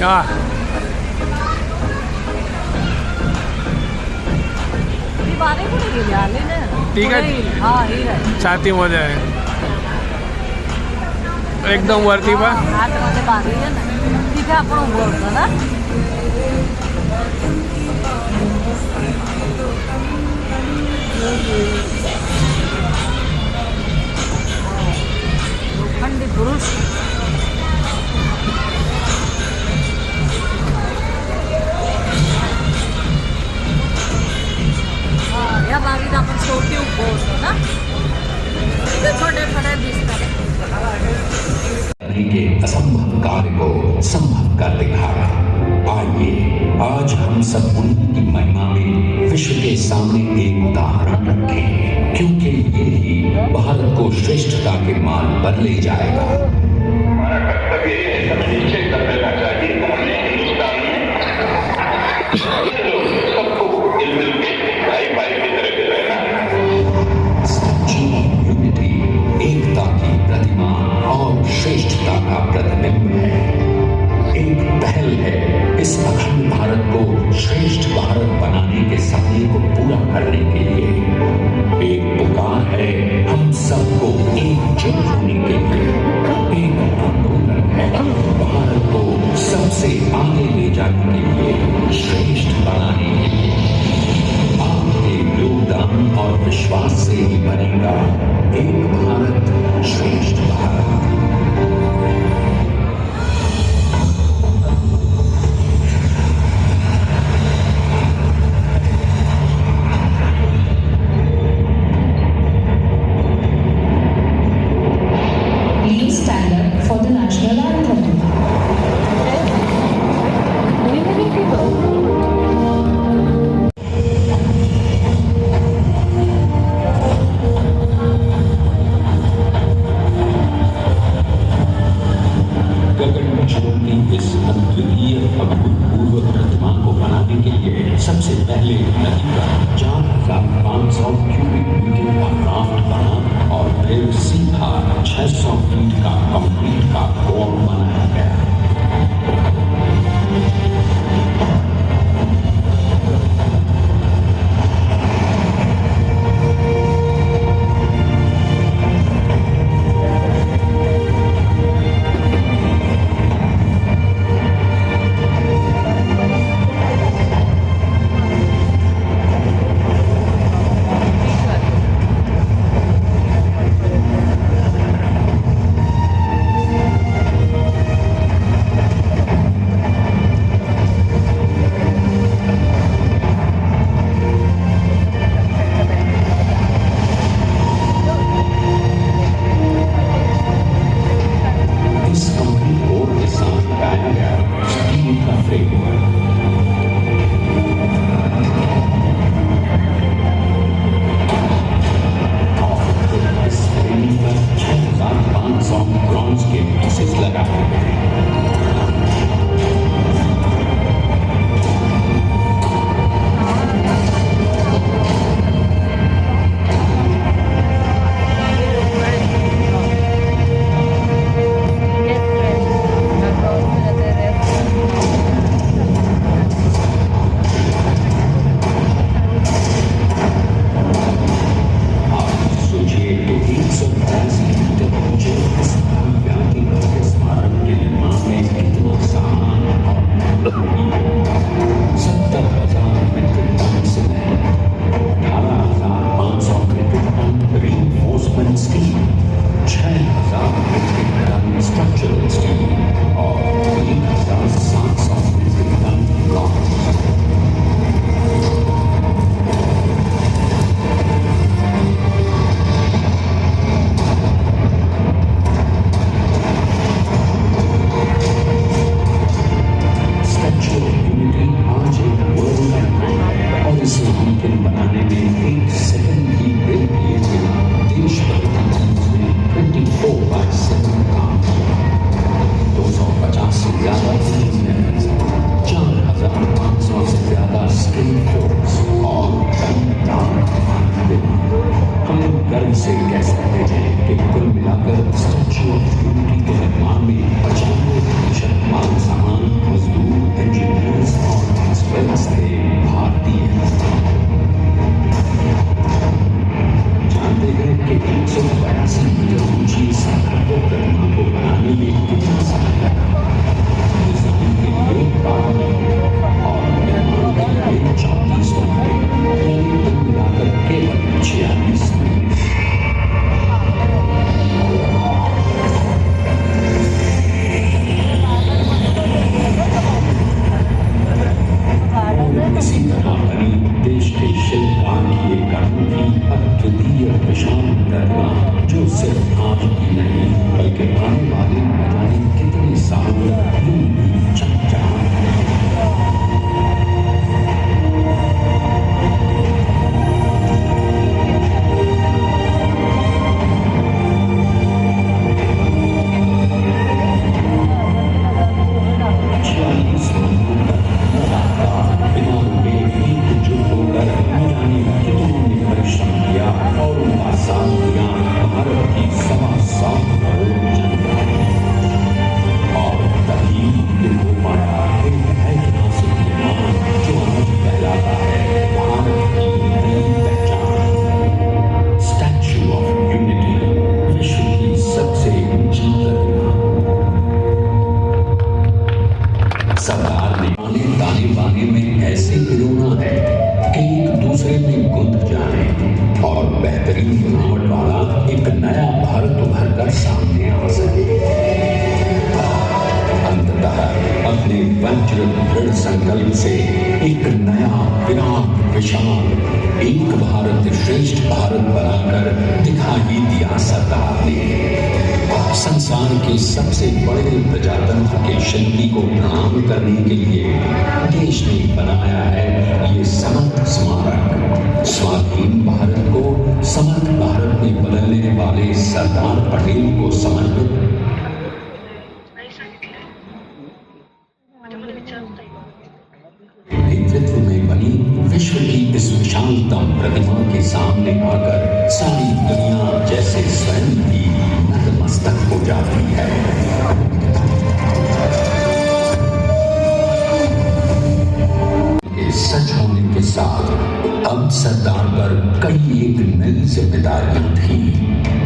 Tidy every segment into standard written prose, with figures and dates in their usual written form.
हाँ ठीक आहे छातीमध्ये आहे एकदम वरती बा तिथे आपण उभं होतो ना लोखंडी पुरुष या बागेत आपण शेवटी उभं होतो ना छोटे छोटे दिसतात के असंभव कार्य को संभव कर दिखाया। आइए आज हम सब उनकी महिमा में विश्व के सामने एक उदाहरण रखें, क्योंकि ये ही भारत को श्रेष्ठता के मार्ग पर ले जाएगा। हमारा कर्तव्य है हमें निश्चय कर लेना चाहिए हमने हिंदुस्तान में सबको मिलजुल के भाई भाई की तरह के रहना है। स्टैच्यू ऑफ यूनिटी एकता की प्रतिमा और श्रेष्ठता का प्रतिबिंब है। एक पहल है इस अखंड भारत को श्रेष्ठ भारत बनाने के सपने को पूरा करने के लिए। एक पुकार है हम सबको एकजुट होने के लिए। एक आंदोलन है भारत को सबसे आगे ले जाने के लिए, श्रेष्ठ बनाने के लिए। आपके योगदान और विश्वास से ही बनेगा एक भारत श्रेष्ठ भारत। इस अद्वितीय अभूतपूर्व प्रतिमा को बनाने के लिए सबसे पहले नदी का 4,500 क्यूबिक मीटर का राफ्ट बना और फिर सीधा 600 फीट का कंक्रीट का कोर बनाया गया। बनाने में एक सेकंड की ब्रेक लिए बिना देश भर आने वाले न जाने कितने सालों तक यूं ही चमचमा दृढ़ संकल्प से एक नया विराट विशाल एक भारत श्रेष्ठ भारत बनाकर दिखा ही दिया सरदार ने। संसार के सबसे बड़े प्रजातंत्र के शिल्पी को प्रणाम करने के लिए देश ने बनाया है ये समर्थ स्मारक। स्वाधीन भारत को समर्थ भारत में बदलने वाले सरदार पटेल को समर्पित नेतृत्व में बनी विश्व की इस विशालतम प्रतिमा के सामने आकर सारी दुनिया जैसे स्वयं ही नतमस्तक हो जाती है। सच होने के साथ अब सरदार पर कई एक नई जिम्मेदारियां थी।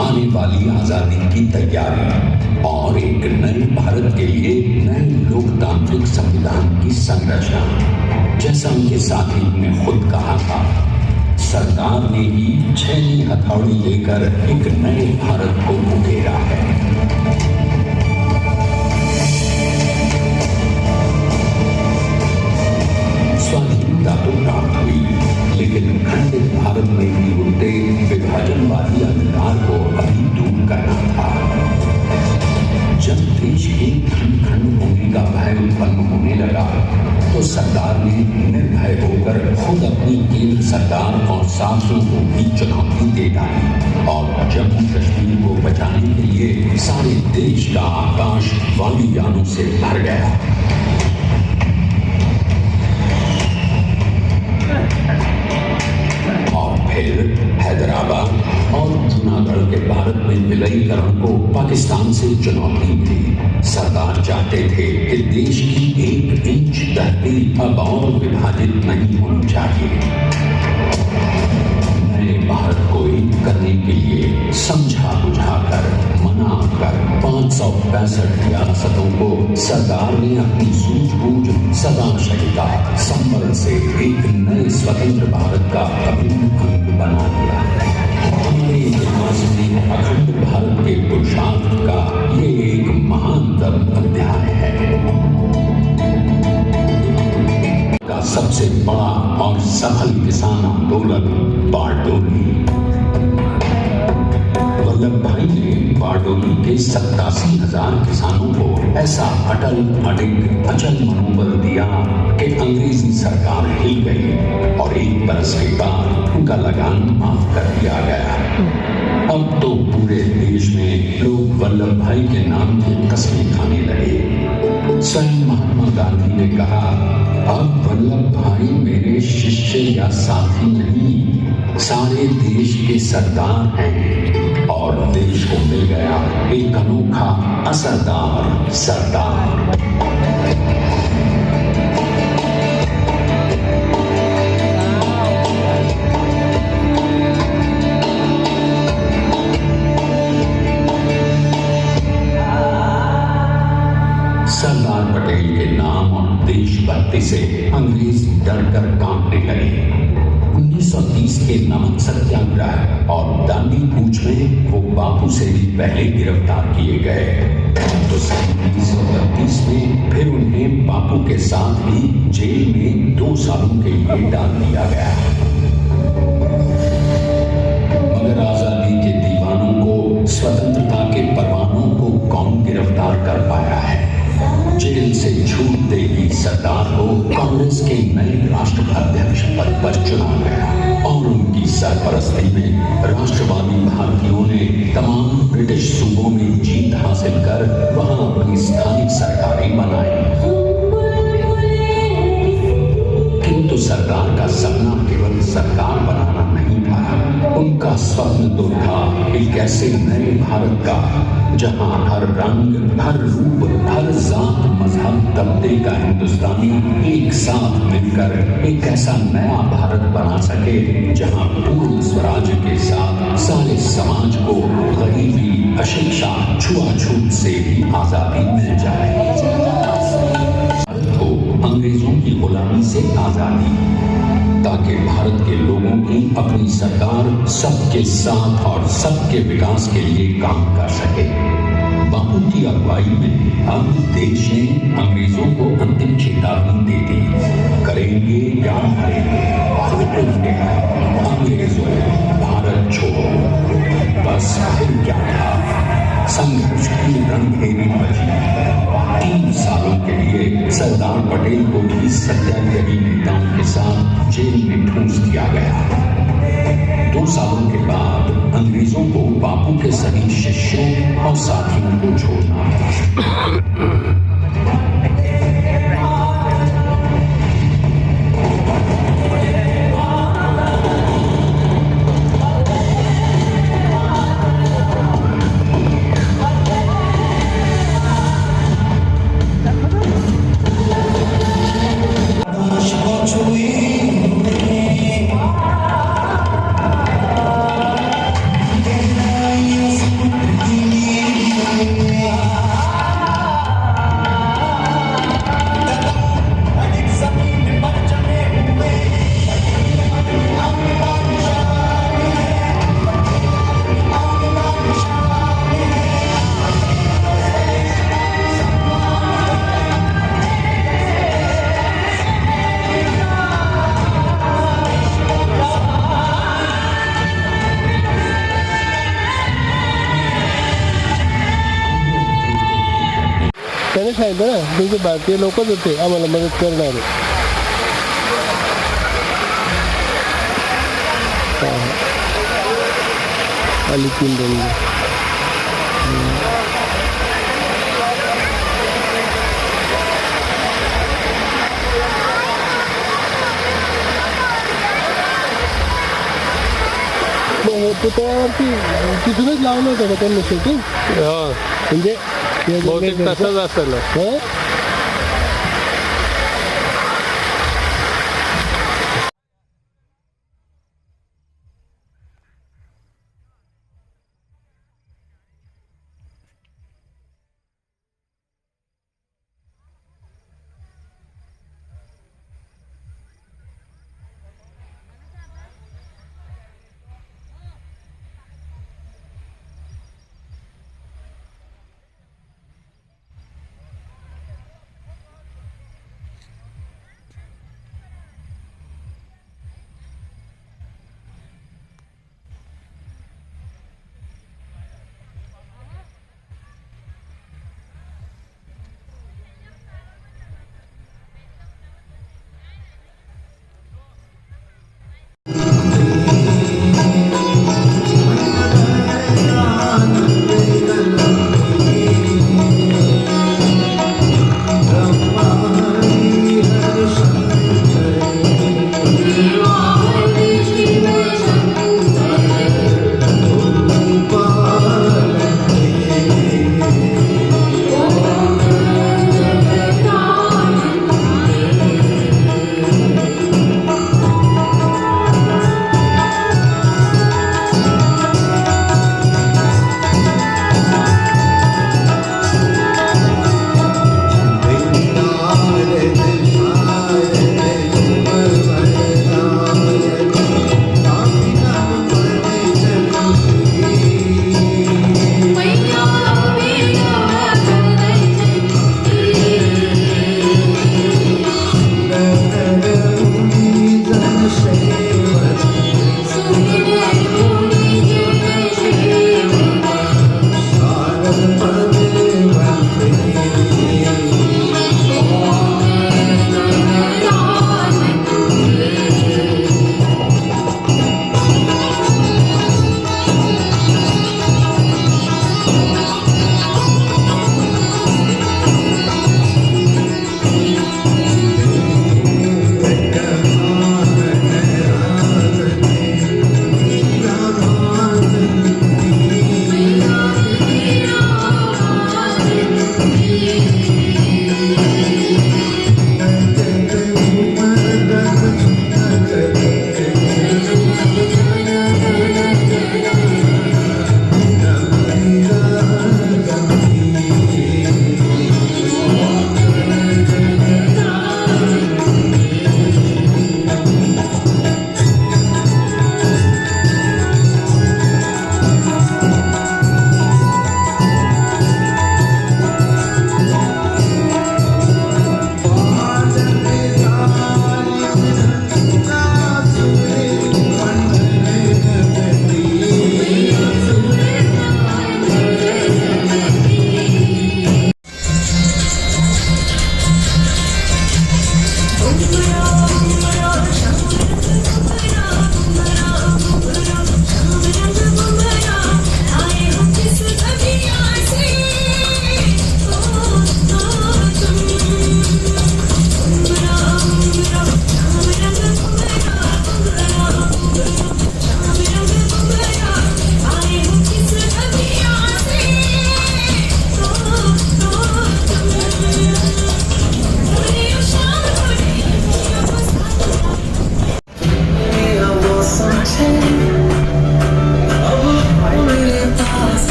आने वाली आजादी की तैयारी और एक नए भारत के लिए नए लोकतांत्रिक संविधान की संरचना। जैसा उनके साथी ने खुद कहा था, सरदार ने ही छेनी हथौड़ी लेकर एक नए भारत को उकेरा है। स्वाधीनता तो प्राप्त हुई, लेकिन खंडित भारत में भी उल्टे विभाजनवादी अंधकार को अभी दूर करना था। जब देश के खंड खंड होने का भय उत्पन्न होने लगा तो सरदार ने निर्भय होकर खुद अपनी केंद्र सरकार और साथियों को भी चुनौती दे डाली और जम्मू कश्मीर को बचाने के लिए सारे देश का आकाश वायुयानों से भर गया। फिर हैदराबाद और जूनागढ़ के भारत में विलयीकरण को पाकिस्तान से चुनौती मिली। सरदार चाहते थे कि देश की एक इंच धरती अब और विभाजित नहीं होनी चाहिए। नए भारत को एक करने के लिए समझा बुझाकर मनाकर 565 रियासतों को सरदार ने अपनी सूझबूझ सदाशयता संबल से एक नए स्वतंत्र भारत का अभिन्न अंग बना दिया। हमारे इतिहास में अखंड भारत के पुरुषार्थ का ये एक महानतम अध्याय है। का सबसे बड़ा और सफल किसान आंदोलन बारडोली। वल्लभ भाई ने बारडोली के 87,000 किसानों को ऐसा अटल अडिग अचल मनोबल दिया कि अंग्रेजी सरकार हिल गई और एक बरस के बाद उनका लगान माफ कर दिया गया। अब तो पूरे देश में लोग वल्लभ भाई के नाम की कस्में खाने लगे। स्वयं महात्मा गांधी ने कहा, अब वल्लभ भाई मेरे शिष्य या साथी नहीं, सारे देश के सरदार हैं। और देश को मिल गया एक अनोखा असरदार सरदार। सरदार पटेल के नाम और देशभक्ति से अंग्रेज डर कर कांपने लगे। 1930 के नमक सत्याग्रह और दांडी कूच में वो बापू से भी पहले गिरफ्तार किए गए। तो 1932 में फिर उन्हें बापू के साथ ही जेल में 2 सालों के लिए डाल दिया गया। मगर आजादी के दीवानों को, स्वतंत्रता के परवानों को कौन गिरफ्तार कर पाया है? जेल से छूटते ही सरदार को कांग्रेस के नए राष्ट्राध्यक्ष पद पर चुना गया और उनकी सरपरस्ती में राष्ट्रवादी भारतीयों ने तमाम ब्रिटिश सूबों में जीत हासिल कर वहां अपनी स्थानिक सरकारें बनाई। किंतु सरदार का सपना केवल सरकार बनाना नहीं था, उनका स्वप्न तो था एक ऐसे नए भारत का जहां हर रंग, हर रूप, हर जात, मजहब, तबके का हिंदुस्तानी एक साथ मिलकर एक ऐसा नया भारत बना सके जहां पूर्ण स्वराज के साथ सारे समाज को गरीबी, अशिक्षा, छुआछूत से भी आजादी मिल जाए। तो अंग्रेजों की गुलामी से आजादी, ताकि भारत के लोगों की अपनी सरकार सबके साथ और सबके विकास के लिए काम कर सके। बापू की अगुवाई में अब देश ने अंग्रेजों को अंतिम चेतावनी दे दी, करेंगे या मरेंगे, अंग्रेजों भारत छोड़ो। बस फिर क्या था, संघर्ष की रणभेरी बची। 3 सालों के लिए सरदार पटेल को भी सत्याग्रही नेताओं के साथ जेल में ठूंस दिया गया। 2 सालों के बाद अंग्रेजों को बापू के सभी शिष्यों और साथियों को छोड़ना था। त्याने सांगितलं ना, तुमचे भारतीय लोकच होते आम्हाला मदत करणारे. आली 3 रंग. पुतळ्यावरती तिथूनच लावलं होतं का त्यांनी शूटिंग? म्हणजे बहुतेक तसंच असेल.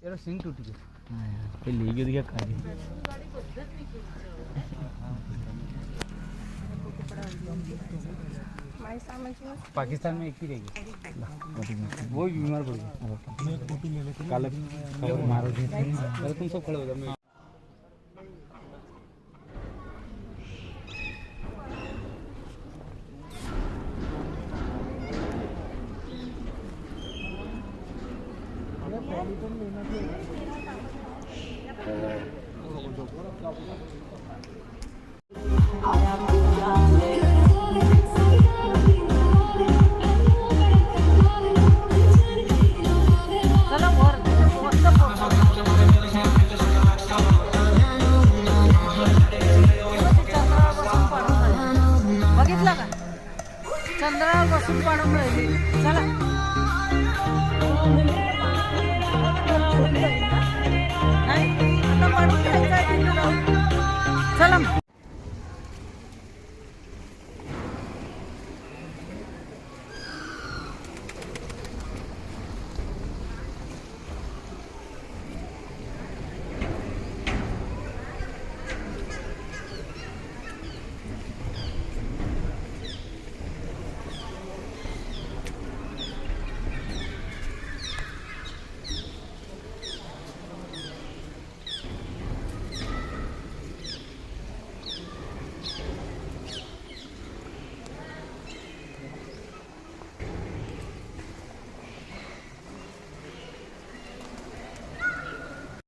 यार सिंग टूट गया पे ले गया दिया काली पाकिस्तान में एक ही रहेगी वो भी बीमार पड़ गया काला मारो तुम सब खड़े हो जाओ चंद्रावर बसून पाडून राहिली चला नाही आता पाडून घ्यायचं आहे तिथं जाऊन. चला